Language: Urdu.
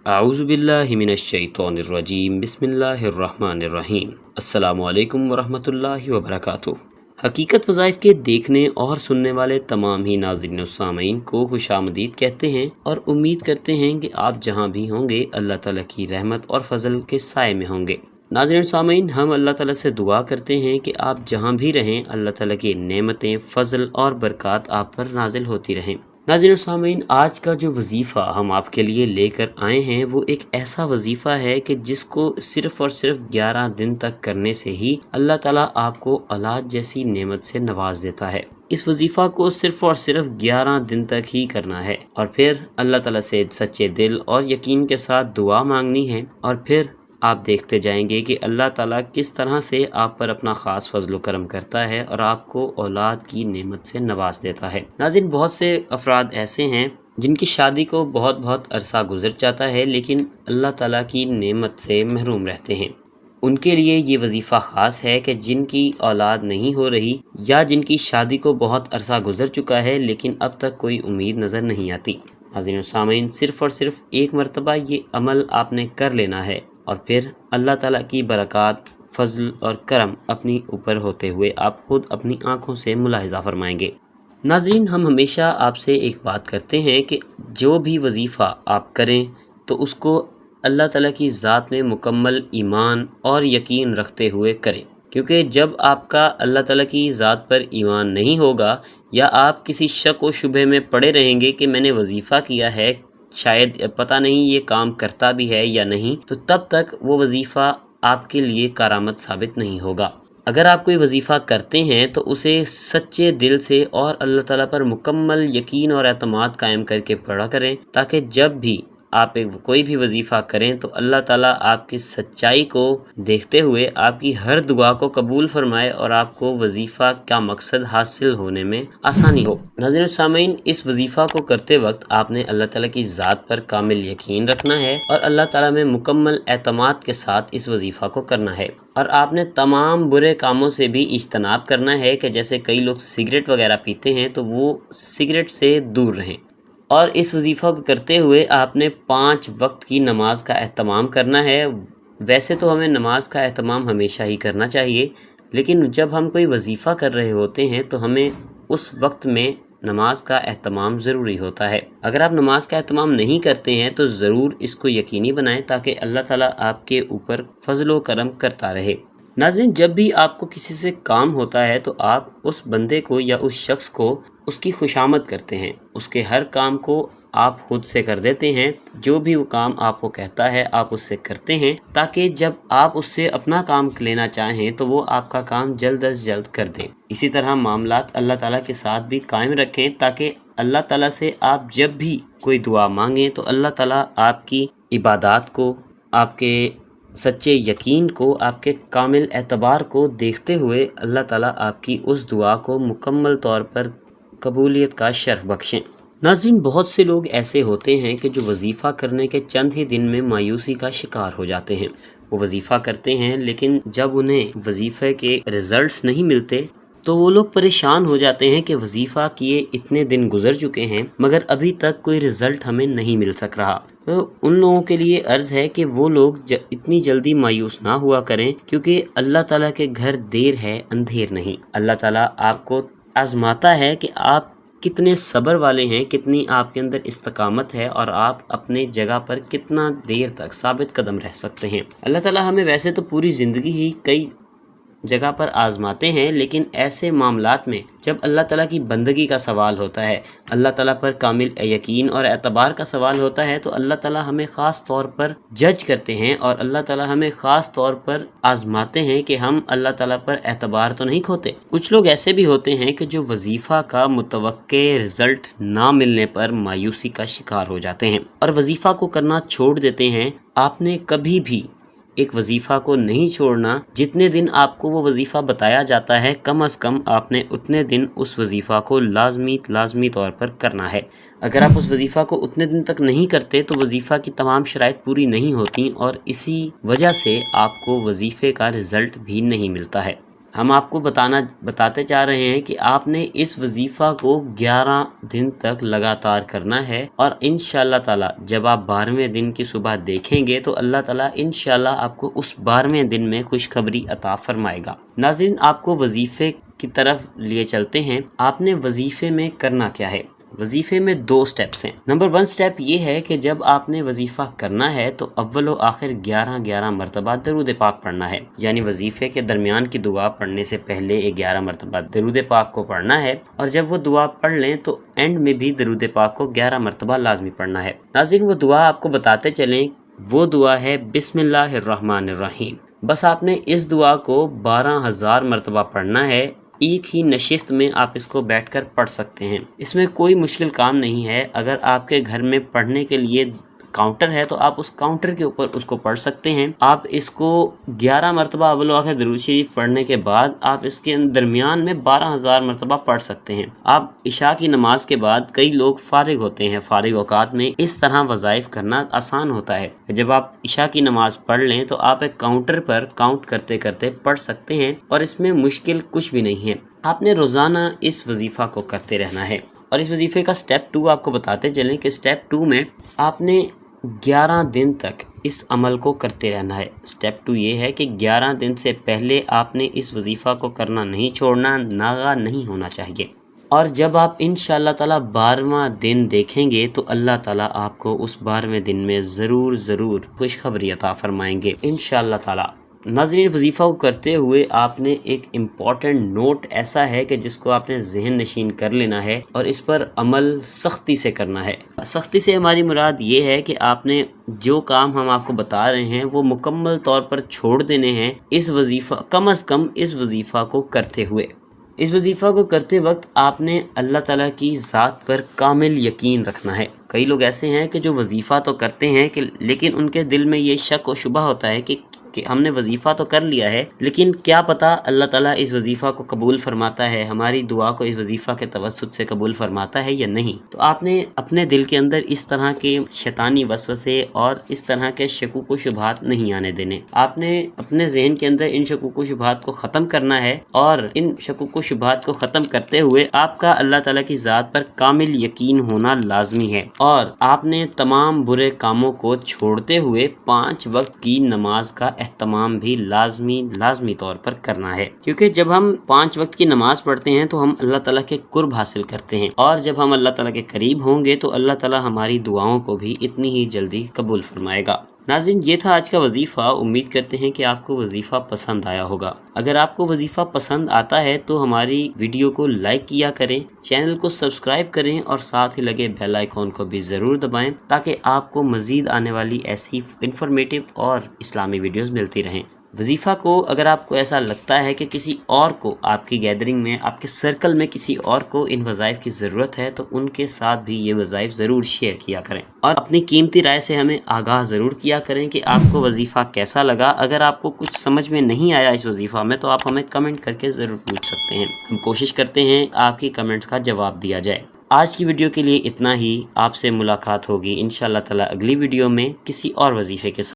اعوذ باللہ من الشیطان الرجیم بسم اللہ الرحمن الرحیم السلام علیکم ورحمۃ اللہ وبرکاتہ۔ حقیقت وظائف کے دیکھنے اور سننے والے تمام ہی ناظرین و سامعین کو خوش آمدید کہتے ہیں اور امید کرتے ہیں کہ آپ جہاں بھی ہوں گے اللہ تعالیٰ کی رحمت اور فضل کے سائے میں ہوں گے۔ ناظرین و سامعین، ہم اللہ تعالیٰ سے دعا کرتے ہیں کہ آپ جہاں بھی رہیں اللہ تعالیٰ کی نعمتیں، فضل اور برکات آپ پر نازل ہوتی رہیں۔ ناظرین و سامعین، آج کا جو وظیفہ ہم آپ کے لیے لے کر آئے ہیں وہ ایک ایسا وظیفہ ہے کہ جس کو صرف اور صرف 11 دن تک کرنے سے ہی اللہ تعالیٰ آپ کو اولاد جیسی نعمت سے نواز دیتا ہے۔ اس وظیفہ کو صرف اور صرف 11 دن تک ہی کرنا ہے اور پھر اللہ تعالیٰ سے سچے دل اور یقین کے ساتھ دعا مانگنی ہے، اور پھر آپ دیکھتے جائیں گے کہ اللہ تعالیٰ کس طرح سے آپ پر اپنا خاص فضل و کرم کرتا ہے اور آپ کو اولاد کی نعمت سے نواز دیتا ہے۔ ناظرین، بہت سے افراد ایسے ہیں جن کی شادی کو بہت عرصہ گزر جاتا ہے لیکن اللہ تعالیٰ کی نعمت سے محروم رہتے ہیں۔ ان کے لیے یہ وظیفہ خاص ہے کہ جن کی اولاد نہیں ہو رہی یا جن کی شادی کو بہت عرصہ گزر چکا ہے لیکن اب تک کوئی امید نظر نہیں آتی۔ ناظرین و سامعین، صرف اور صرف ایک مرتبہ یہ عمل آپ نے کر لینا ہے اور پھر اللہ تعالیٰ کی برکات، فضل اور کرم اپنی اوپر ہوتے ہوئے آپ خود اپنی آنکھوں سے ملاحظہ فرمائیں گے۔ ناظرین، ہم ہمیشہ آپ سے ایک بات کرتے ہیں کہ جو بھی وظیفہ آپ کریں تو اس کو اللہ تعالیٰ کی ذات میں مکمل ایمان اور یقین رکھتے ہوئے کریں، کیونکہ جب آپ کا اللہ تعالیٰ کی ذات پر ایمان نہیں ہوگا یا آپ کسی شک و شبہ میں پڑے رہیں گے کہ میں نے وظیفہ کیا ہے، شاید پتہ نہیں یہ کام کرتا بھی ہے یا نہیں، تو تب تک وہ وظیفہ آپ کے لیے کارآمد ثابت نہیں ہوگا۔ اگر آپ کوئی وظیفہ کرتے ہیں تو اسے سچے دل سے اور اللہ تعالیٰ پر مکمل یقین اور اعتماد قائم کر کے پڑھا کریں، تاکہ جب بھی آپ کوئی بھی وظیفہ کریں تو اللہ تعالیٰ آپ کی سچائی کو دیکھتے ہوئے آپ کی ہر دعا کو قبول فرمائے اور آپ کو وظیفہ کا مقصد حاصل ہونے میں آسانی ہو۔ ناظرین سامعین، اس وظیفہ کو کرتے وقت آپ نے اللہ تعالیٰ کی ذات پر کامل یقین رکھنا ہے اور اللہ تعالیٰ میں مکمل اعتماد کے ساتھ اس وظیفہ کو کرنا ہے، اور آپ نے تمام برے کاموں سے بھی اجتناب کرنا ہے کہ جیسے کئی لوگ سگریٹ وغیرہ پیتے ہیں تو وہ سگریٹ سے دور رہیں، اور اس وظیفہ کو کرتے ہوئے آپ نے 5 وقت کی نماز کا اہتمام کرنا ہے۔ ویسے تو ہمیں نماز کا اہتمام ہمیشہ ہی کرنا چاہیے، لیکن جب ہم کوئی وظیفہ کر رہے ہوتے ہیں تو ہمیں اس وقت میں نماز کا اہتمام ضروری ہوتا ہے۔ اگر آپ نماز کا اہتمام نہیں کرتے ہیں تو ضرور اس کو یقینی بنائیں تاکہ اللہ تعالیٰ آپ کے اوپر فضل و کرم کرتا رہے۔ ناظرین، جب بھی آپ کو کسی سے کام ہوتا ہے تو آپ اس بندے کو یا اس شخص کو اس کی خوشامد کرتے ہیں، اس کے ہر کام کو آپ خود سے کر دیتے ہیں، جو بھی وہ کام آپ کو کہتا ہے آپ اس سے کرتے ہیں، تاکہ جب آپ اس سے اپنا کام لینا چاہیں تو وہ آپ کا کام جلد از جلد کر دیں۔ اسی طرح معاملات اللہ تعالیٰ کے ساتھ بھی قائم رکھیں تاکہ اللہ تعالیٰ سے آپ جب بھی کوئی دعا مانگیں تو اللہ تعالیٰ آپ کی عبادات کو، آپ کے سچے یقین کو، آپ کے کامل اعتبار کو دیکھتے ہوئے اللہ تعالیٰ آپ کی اس دعا کو مکمل طور پر قبولیت کا شرف بخشیں۔ ناظرین، بہت سے لوگ ایسے ہوتے ہیں کہ جو وظیفہ کرنے کے چند ہی دن میں مایوسی کا شکار ہو جاتے ہیں۔ وہ وظیفہ کرتے ہیں لیکن جب انہیں وظیفے کے رزلٹس نہیں ملتے تو وہ لوگ پریشان ہو جاتے ہیں کہ وظیفہ کیے اتنے دن گزر چکے ہیں مگر ابھی تک کوئی رزلٹ ہمیں نہیں مل سک رہا۔ تو ان لوگوں کے لیے عرض ہے کہ وہ لوگ اتنی جلدی مایوس نہ ہوا کریں، کیونکہ اللہ تعالیٰ کے گھر دیر ہے اندھیر نہیں۔ اللہ تعالیٰ آپ کو آزماتا ہے کہ آپ کتنے صبر والے ہیں، کتنی آپ کے اندر استقامت ہے اور آپ اپنے جگہ پر کتنا دیر تک ثابت قدم رہ سکتے ہیں۔ اللہ تعالیٰ ہمیں ویسے تو پوری زندگی ہی کئی جگہ پر آزماتے ہیں، لیکن ایسے معاملات میں جب اللہ تعالیٰ کی بندگی کا سوال ہوتا ہے، اللہ تعالیٰ پر کامل یقین اور اعتبار کا سوال ہوتا ہے تو اللہ تعالیٰ ہمیں خاص طور پر جج کرتے ہیں اور اللہ تعالیٰ ہمیں خاص طور پر آزماتے ہیں کہ ہم اللہ تعالیٰ پر اعتبار تو نہیں کھوتے۔ کچھ لوگ ایسے بھی ہوتے ہیں کہ جو وظیفہ کا متوقع رزلٹ نہ ملنے پر مایوسی کا شکار ہو جاتے ہیں اور وظیفہ کو کرنا چھوڑ دیتے ہیں۔ آپ نے کبھی بھی ایک وظیفہ کو نہیں چھوڑنا، جتنے دن آپ کو وہ وظیفہ بتایا جاتا ہے کم از کم آپ نے اتنے دن اس وظیفہ کو لازمی طور پر کرنا ہے۔ اگر آپ اس وظیفہ کو اتنے دن تک نہیں کرتے تو وظیفہ کی تمام شرائط پوری نہیں ہوتی اور اسی وجہ سے آپ کو وظیفے کا رزلٹ بھی نہیں ملتا ہے۔ ہم آپ کو بتاتے چاہ رہے ہیں کہ آپ نے اس وظیفہ کو 11 دن تک لگاتار کرنا ہے، اور انشاءاللہ تعالی جب آپ 12ویں دن کی صبح دیکھیں گے تو اللہ تعالی انشاءاللہ آپ کو اس 12ویں دن میں خوشخبری عطا فرمائے گا۔ ناظرین، آپ کو وظیفے کی طرف لیے چلتے ہیں۔ آپ نے وظیفے میں کرنا کیا ہے؟ وظیفے میں 2 سٹیپس ہیں۔ نمبر 1 سٹیپ یہ ہے کہ جب آپ نے وظیفہ کرنا ہے تو اول و آخر 11 مرتبہ درود پاک پڑھنا ہے، یعنی وظیفے کے درمیان کی دعا پڑھنے سے پہلے 11 مرتبہ درود پاک کو پڑھنا ہے، اور جب وہ دعا پڑھ لیں تو اینڈ میں بھی درود پاک کو 11 مرتبہ لازمی پڑھنا ہے۔ ناظرین، وہ دعا آپ کو بتاتے چلیں، وہ دعا ہے بسم اللہ الرحمن الرحیم۔ بس آپ نے اس دعا کو 12,000 مرتبہ پڑھنا ہے۔ ایک ہی نشست میں آپ اس کو بیٹھ کر پڑھ سکتے ہیں، اس میں کوئی مشکل کام نہیں ہے۔ اگر آپ کے گھر میں پڑھنے کے لیے کاؤنٹر ہے تو آپ اس کاؤنٹر کے اوپر اس کو پڑھ سکتے ہیں۔ آپ اس کو 11 مرتبہ اول و آخر درود شریف پڑھنے کے بعد آپ اس کے درمیان میں 12,000 مرتبہ پڑھ سکتے ہیں۔ آپ عشاء کی نماز کے بعد کئی لوگ فارغ ہوتے ہیں، فارغ اوقات میں اس طرح وظائف کرنا آسان ہوتا ہے۔ جب آپ عشاء کی نماز پڑھ لیں تو آپ ایک کاؤنٹر پر کاؤنٹ کرتے کرتے پڑھ سکتے ہیں، اور اس میں مشکل کچھ بھی نہیں ہے۔ آپ نے روزانہ اس وظیفہ کو کرتے رہنا ہے، اور اس وظیفے کا سٹیپ 2 آپ کو بتاتے چلیں کہ سٹیپ 2 میں آپ نے 11 دن تک اس عمل کو کرتے رہنا ہے۔ سٹیپ 2 یہ ہے کہ 11 دن سے پہلے آپ نے اس وظیفہ کو کرنا نہیں چھوڑنا، ناغہ نہیں ہونا چاہیے، اور جب آپ انشاءاللہ تعالی 12واں دن دیکھیں گے تو اللہ تعالی آپ کو اس 12ویں دن میں ضرور خوشخبری عطا فرمائیں گے انشاءاللہ تعالی۔ ناظرین، وظیفہ کو کرتے ہوئے آپ نے ایک امپورٹنٹ نوٹ ایسا ہے کہ جس کو آپ نے ذہن نشین کر لینا ہے، اور اس پر عمل سختی سے کرنا ہے۔ سختی سے ہماری مراد یہ ہے کہ آپ نے جو کام ہم آپ کو بتا رہے ہیں وہ مکمل طور پر چھوڑ دینے ہیں، اس وظیفہ کم از کم اس وظیفہ کو کرتے ہوئے۔ اس وظیفہ کو کرتے وقت آپ نے اللہ تعالیٰ کی ذات پر کامل یقین رکھنا ہے۔ کئی لوگ ایسے ہیں کہ جو وظیفہ تو کرتے ہیں لیکن ان کے دل میں یہ شک و شبہ ہوتا ہے کہ ہم نے وظیفہ تو کر لیا ہے، لیکن کیا پتہ اللہ تعالیٰ اس وظیفہ کو قبول فرماتا ہے، ہماری دعا کو اس وظیفہ کے توسط سے قبول فرماتا ہے یا نہیں۔ تو آپ نے اپنے دل کے اندر اس طرح کے شیطانی وسوسے اور اس طرح کے شکوک و شبہات نہیں آنے دینے۔ آپ نے اپنے ذہن کے اندر ان شکوک و شبہات کو ختم کرنا ہے، اور ان شکوک و شبہات کو ختم کرتے ہوئے آپ کا اللہ تعالیٰ کی ذات پر کامل یقین ہونا لازمی ہے، اور آپ نے تمام برے کاموں کو چھوڑتے ہوئے 5 وقت کی نماز کا اہتمام بھی لازمی طور پر کرنا ہے، کیونکہ جب ہم 5 وقت کی نماز پڑھتے ہیں تو ہم اللہ تعالیٰ کے قرب حاصل کرتے ہیں، اور جب ہم اللہ تعالیٰ کے قریب ہوں گے تو اللہ تعالیٰ ہماری دعاؤں کو بھی اتنی ہی جلدی قبول فرمائے گا۔ ناظرین، یہ تھا آج کا وظیفہ۔ امید کرتے ہیں کہ آپ کو وظیفہ پسند آیا ہوگا۔ اگر آپ کو وظیفہ پسند آتا ہے تو ہماری ویڈیو کو لائک کیا کریں، چینل کو سبسکرائب کریں، اور ساتھ ہی لگے بیل آئیکن کو بھی ضرور دبائیں تاکہ آپ کو مزید آنے والی ایسی انفارمیٹیو اور اسلامی ویڈیوز ملتی رہیں۔ وظیفہ کو اگر آپ کو ایسا لگتا ہے کہ کسی اور کو آپ کی گیدرنگ میں، آپ کے سرکل میں کسی اور کو ان وظائف کی ضرورت ہے تو ان کے ساتھ بھی یہ وظائف ضرور شیئر کیا کریں، اور اپنی قیمتی رائے سے ہمیں آگاہ ضرور کیا کریں کہ آپ کو وظیفہ کیسا لگا۔ اگر آپ کو کچھ سمجھ میں نہیں آیا اس وظیفہ میں تو آپ ہمیں کمنٹ کر کے ضرور پوچھ سکتے ہیں، ہم کوشش کرتے ہیں آپ کی کمنٹس کا جواب دیا جائے۔ آج کی ویڈیو کے لیے اتنا ہی۔ آپ سے ملاقات ہوگی انشاءاللہ تعالی اگلی ویڈیو میں کسی اور وظیفے کے ساتھ۔